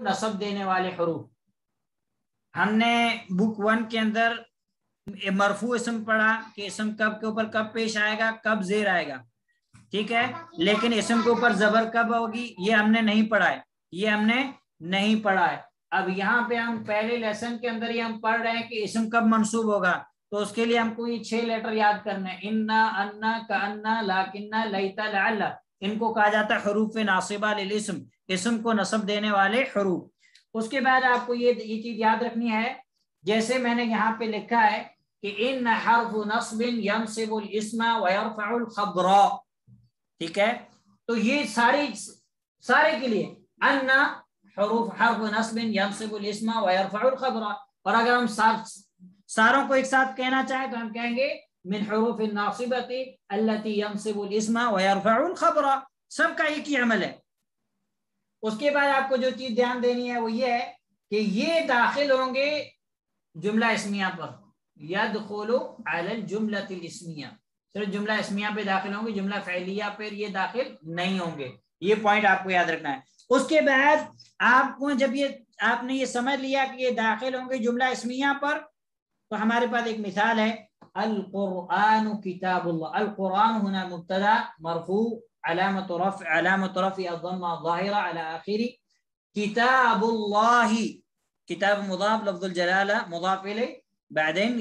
نصب دینے والے حروف. ہم نے بک 1 کے اندر مرفوع اسم پڑھا کہ اسم کب کے اوپر کب پیش آئے گا, کب زیر آئے گا, ٹھیک ہے, لیکن اسم کے اوپر زبر کب ہوگی یہ ہم نے نہیں پڑھا ہے, یہ ہم نے نہیں پڑھا ہے. اب یہاں پہ ہم پہلے لیسن کے اندر یہ ہم پڑھ رہے ہیں کہ اسم کب منصوب ہوگا, تو اس کے لیے ہم کو یہ 6 لیٹر یاد کرنے ہیں, انا, انا, کانا, لاکنہ, لیتا, لعل. ان کو کہا جاتا ہے حروف ناصبہ للاسم, اسم کو نصب دینے والے حروف. اس کے بعد آپ کو یہ چیز یاد رکھنی ہے, جیسے میں نے یہاں پہ لکھا ہے کہ ان حرف نصب ينصب الاسم ويرفع الخبر, ٹھیک ہے, تو یہ سارے کے لیے ان حرف نصب ينصب الاسم ويرفع الخبر. اور اگر ہم ساروں کو ایک ساتھ کہنا چاہیں تو ہم کہیں گے من حروف الناصبة التي ينصب الاسم ويرفع الخبر. سب کا ایک ہی عمل ہے. اس کے بعد آپ کو جو چیز دھیان دینی ہے وہ یہ ہے کہ یہ داخل ہوں گے جملہ اسمیہ پر, يدخل على الجملة الاسمیہ, صرف جملہ اسمیہ پہ داخل ہوں گے, جملہ فعلیہ پہ یہ داخل نہیں ہوں گے. یہ پوائنٹ آپ کو یاد رکھنا ہے. اس کے بعد آپ کو جب آپ نے یہ سمجھ لیا کہ یہ داخل ہوں گے جملہ اسمیہ پر, تو ہمارے پاس ایک مثال ہے, القرآن کتاب اللہ. القرآن هنا مبتدا مرفوع علامة رفع الضمة الظاهرة على آخره. كتاب الله, كتاب مضاف, لفظ الجلالة مضاف إليه, بعدين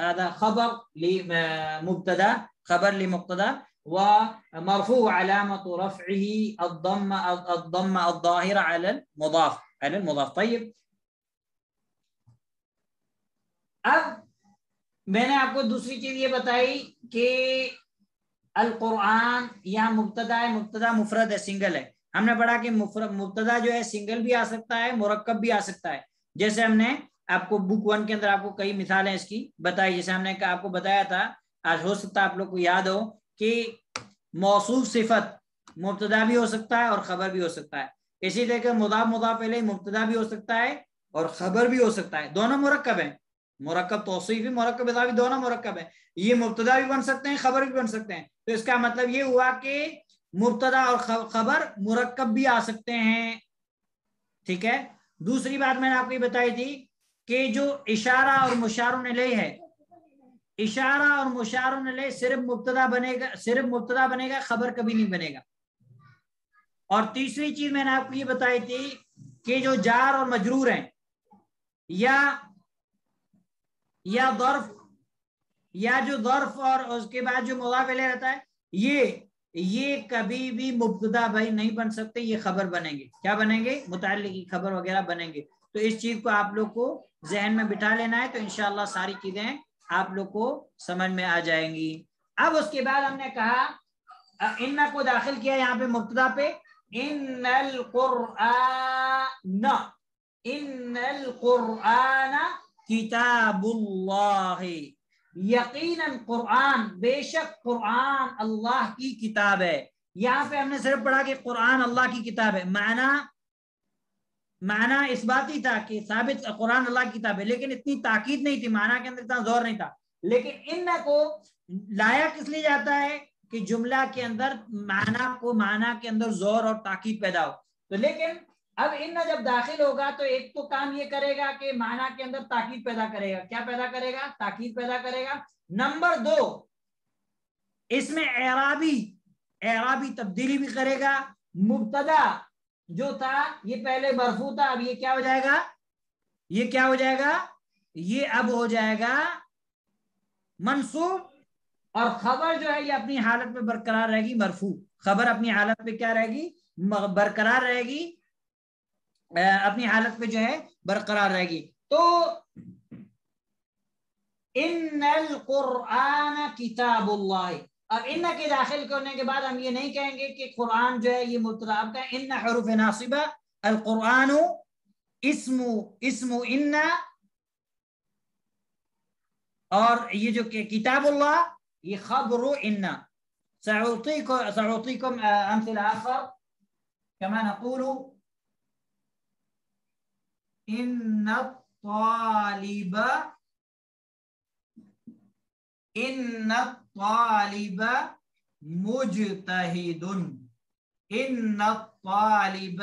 هذا خبر لمبتدا, خبر لمبتدا, ومرفوع علامة رفعه الضمة الظاهرة على المضاف. طيب, اب میں نے آپ کو دوسری چیز یہ بتائی کہ القرآن یہاں مبتدا ہے, مبتدا مفرد ہے, سنگل ہے. ہم نے پڑھا کہ مبتدا جو ہے سنگل بھی آ سکتا ہے, مرکب بھی آ سکتا ہے. جیسے ہم نے آپ کو بک 1 کے اندر آپ کو کئی مثالیں اس کی بتائی, جیسے ہم نے آپ کو بتایا تھا, آج ہو سکتا ہے آپ لوگ کو یاد ہو کہ موصوف صفت مبتدا بھی ہو سکتا ہے اور خبر بھی ہو سکتا ہے. اسی طرح مضاف مضاف الیہ مبتدا بھی ہو سکتا ہے اور خبر بھی ہو سکتا ہے. دونوں مرکب ہیں, مرکب توصیفی, مرکب اضافی, دونوں مرکب ہیں. یہ مبتدا بھی بن سکتے ہیں, خبر بھی بن سکتے ہیں. تو اس کا مطلب یہ ہوا کہ مبتدا اور خبر مرکب بھی آ سکتے ہیں, ٹھیک ہے. دوسری بات میں نے آپ کو یہ بتائی تھی کہ جو اشارہ اور مشار الیہ ہے, اشارہ اور مشار الیہ صرف مبتدا بنے گا, خبر کبھی نہیں بنے گا. اور تیسری چیز میں نے آپ کو یہ بتائی تھی کہ جو جار اور مجرور ہیں یا ظرف, یا جو ظرف اور اس کے بعد جو مضاف الیہ رہتا ہے, یہ کبھی بھی مبتدا بھائی نہیں بن سکتے, یہ خبر بنیں گے. کیا بنیں گے؟ متعلقی خبر وغیرہ بنیں گے. تو اس چیز کو آپ لوگ کو ذہن میں بٹھا لینا ہے, تو انشاءاللہ ساری چیزیں آپ لوگ کو سمجھ میں آ جائیں گی. اب اس کے بعد ہم نے کہا ان کو داخل کیا یہاں پہ مبتدا پہ, ان القرآن کتاب اللہ, یقیناً قرآن, بے شک قرآن اللہ کی کتاب ہے. یہاں پہ ہم نے صرف پڑھا کہ قرآن اللہ کی کتاب ہے, معنی اس بات ہی تھا کہ ثابت قرآن اللہ کی کتاب ہے, لیکن اتنی تاکید نہیں تھی, معنی کے اندر اتنا زور نہیں تھا. لیکن ان کو لایا کس لیے جاتا ہے کہ جملہ کے اندر معنی کے اندر زور اور تاکید پیدا ہو. تو لیکن اب ان جب داخل ہوگا تو ایک تو کام یہ کرے گا کہ معنی کے اندر تاکید پیدا کرے گا. کیا پیدا کرے گا؟ تاکید پیدا کرے گا. نمبر 2, اس میں اعرابی تبدیلی بھی کرے گا. مبتدا جو تھا یہ پہلے مرفوع تھا, اب یہ کیا ہو جائے گا؟ یہ اب ہو جائے گا منصوب, اور خبر جو ہے یہ اپنی حالت میں برقرار رہے گی, مرفوع. خبر اپنی حالت پہ کیا رہے گی؟ برقرار رہے گی, اپنی حالت پہ جو ہے برقرار رہے گی. تو ان القرآن کتاب اللہ, اب ان کے داخل کرنے کے بعد ہم یہ نہیں کہیں گے کہ قرآن جو ہے یہ مبتدا, اب کہیں ان حروف ناصبہ, القرآن اسم ان, اور یہ جو کتاب اللہ یہ خبر ان. سأعطيكم امثله آخر كما نقول ان الطالب مجتهد, ان الطالب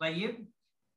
طيب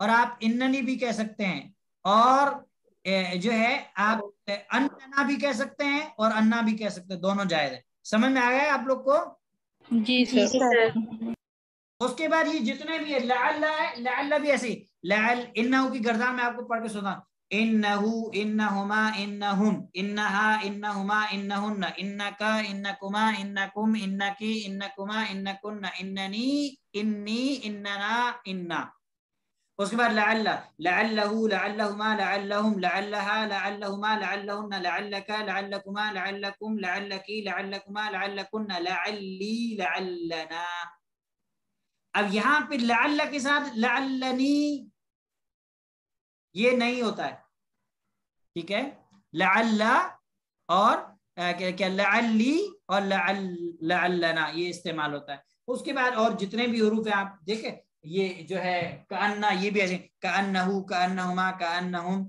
اور آپ اننی بھی کہہ سکتے ہیں، اور جو ہے آپ اننا بھی کہہ سکتے ہیں اور انا بھی کہہ سکتے ہیں، دونوں جائز ہیں. سمجھ میں آ گیا آپ لوگ کو؟ جی جی سر. سر. اس کے بعد یہ جتنے بھی ہے لعل ہے، لعل بھی ایسے لعل انہو کی گردان میں آپ کو پڑھ کے سنا، انہو انہما انہم انہا انہما انہن انکا انکما انکم انکی انکما انکن اننی انی اننا انا. اس کے بعد لعل لعلہ لعلہما لعلہم لعلہا لعلہما لعلہن لعلک لعلکما لعلکم لعلکی لعلکما لعلکن لعلی لعلنا. اب یہاں پہ لعل کے ساتھ لعلنی یہ نہیں ہوتا ہے، ٹھیک ہے؟ لعل اور کیا لعلی اور لعلنا یہ استعمال ہوتا ہے. اس کے بعد اور جتنے بھی حروف ہیں آپ دیکھیں، یہ جو ہے کأنہ، یہ بھی ایسے کأنہو کأنہما کأنہم،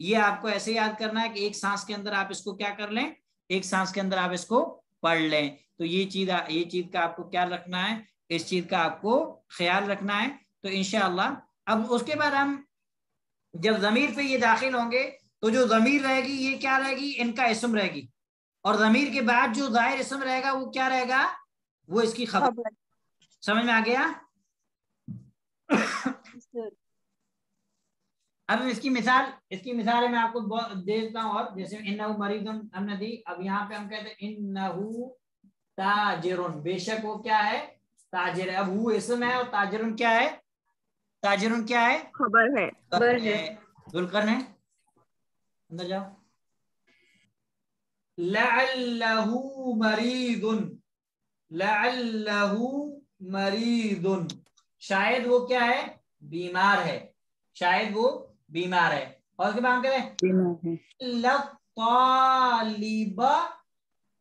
یہ آپ کو ایسے یاد کرنا ہے کہ ایک سانس کے اندر آپ اس کو کیا کر لیں، ایک سانس کے اندر آپ اس کو پڑھ لیں. تو یہ چیز کا آپ کو کیا رکھنا ہے، اس چیز کا آپ کو خیال رکھنا ہے. تو انشاءاللہ اب اس کے بعد ہم جب ضمیر پہ یہ داخل ہوں گے تو جو ضمیر رہے گی یہ کیا رہے گی، ان کا اسم رہے گی، اور ضمیر کے بعد جو ظاہر اسم رہے گا وہ کیا رہے گا، وہ اس کی خبر. سمجھ میں آ گیا؟ اب اس کی مثال میں آپ کو دے دیتا ہوں. اور جیسے انہو مریض ہم نے دی، اب یہاں پہ ہم کہتے ہیں انہو تاجرن، بے شک وہ کیا ہے، تاجر ہے. اب وہ اسم ہے اور تاجرن کیا ہے، تاجرن کیا ہے، خبر ہے. خبر ہے. ذوالقرن ہے، اندر جاؤ. لعلہ مریض، لعلہ مریض، شاید وہ کیا ہے، بیمار ہے، شاید وہ بیمار ہے. اور اس کے بعد ہم کہتے ہیں طالب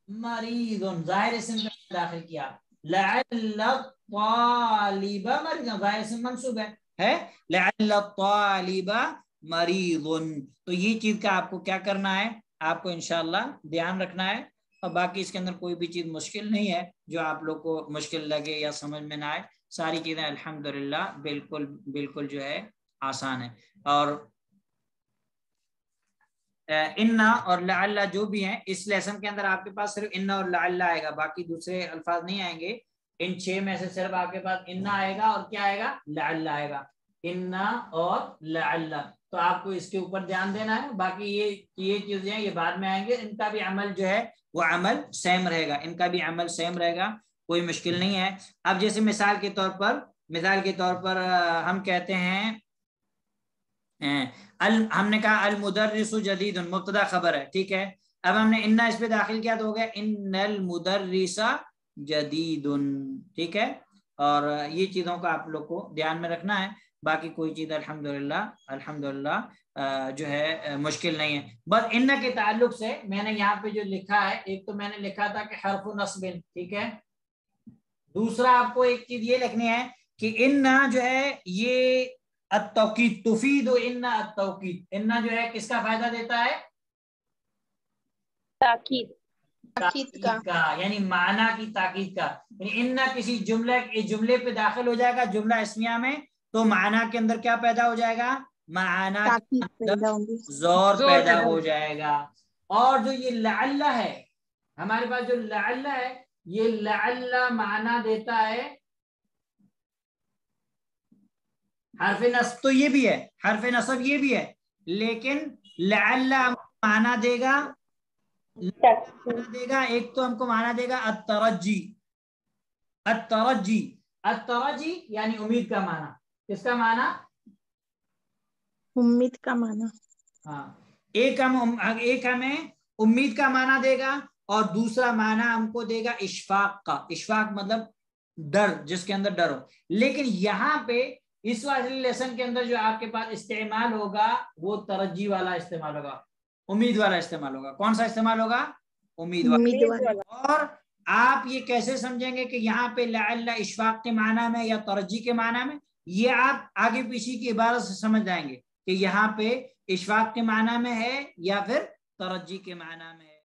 مریض، ظاہر اسم کا داخل کیا، لعل الطالب مریض، ظاہر اسم منصوب ہے لعل الطالب مریض. تو یہ چیز کا آپ کو کیا کرنا ہے، آپ کو انشاءاللہ دھیان رکھنا ہے. اور باقی اس کے اندر کوئی بھی چیز مشکل نہیں ہے جو آپ لوگ کو مشکل لگے یا سمجھ میں نہ آئے، ساری چیزیں الحمدللہ بالکل جو ہے آسان ہے. اور انا اور لعل جو بھی ہیں اس لیسن کے اندر آپ کے پاس صرف انا اور لعل آئے گا، باقی دوسرے الفاظ نہیں آئیں گے. ان 6 میں سے صرف آپ کے پاس انا آئے گا اور کیا آئے گا، لعل آئے گا، انا اور لعل. تو آپ کو اس کے اوپر دھیان دینا ہے. باقی یہ چیزیں یہ بعد میں آئیں گے، ان کا بھی عمل جو ہے وہ عمل سیم رہے گا، ان کا بھی عمل سیم رہے گا، کوئی مشکل نہیں ہے. اب جیسے مثال کے طور پر ہم کہتے ہیں، ہم نے کہا المدرس جدید، مبتدا خبر ہے، ٹھیک ہے. اب ہم نے انا اس پہ داخل کیا تو ہو گیا ان المدرس جدید، ٹھیک ہے. اور یہ چیزوں کا آپ لوگ کو دھیان میں رکھنا ہے. باقی کوئی چیز الحمدللہ جو ہے مشکل نہیں ہے. بس ان کے تعلق سے میں نے یہاں پہ جو لکھا ہے، ایک تو میں نے لکھا تھا کہ حرف نصب، ٹھیک ہے. دوسرا آپ کو ایک چیز یہ لکھنی ہے کہ ان جو ہے یہ التوکید، تفید ان التوکید، ان جو ہے کس کا فائدہ دیتا ہے، تاکید کا، یعنی معنی کی تاکید کا. یعنی ان کسی جملے پہ داخل ہو جائے گا جملہ اسمیہ میں تو معنی کے اندر کیا پیدا ہو جائے گا، معنی کے اندر زور پیدا ہو جائے گا. اور جو یہ لعل ہے ہمارے پاس، جو لعل ہے یہ لعل معنی دیتا ہے حرف نصب، تو یہ بھی ہے حرف نصب، یہ بھی ہے، لیکن لعل معنی دے گا ایک تو ہم کو معنی دے گا الترجی. الترجی یعنی امید کا معنی. کس کا معنی، امید کا معنی. ہاں، ایک ہمیں امید کا معنی دے گا اور دوسرا معنی ہم کو دے گا اشفاق کا. اشفاق مطلب ڈر، جس کے اندر ڈر ہو. لیکن یہاں پہ اس والی لیسن کے اندر جو آپ کے پاس استعمال ہوگا وہ ترجی والا استعمال ہوگا، امید والا استعمال ہوگا. کون سا استعمال ہوگا، امید والا. اور آپ یہ کیسے سمجھیں گے کہ یہاں پہ لعل اشفاق کے معنی میں یا ترجی کے معنی میں، یہ آپ آگے پیچھے کی عبارت سے سمجھ جائیں گے کہ یہاں پہ اشفاق کے معنی میں ہے یا پھر ترجی کے معنی میں.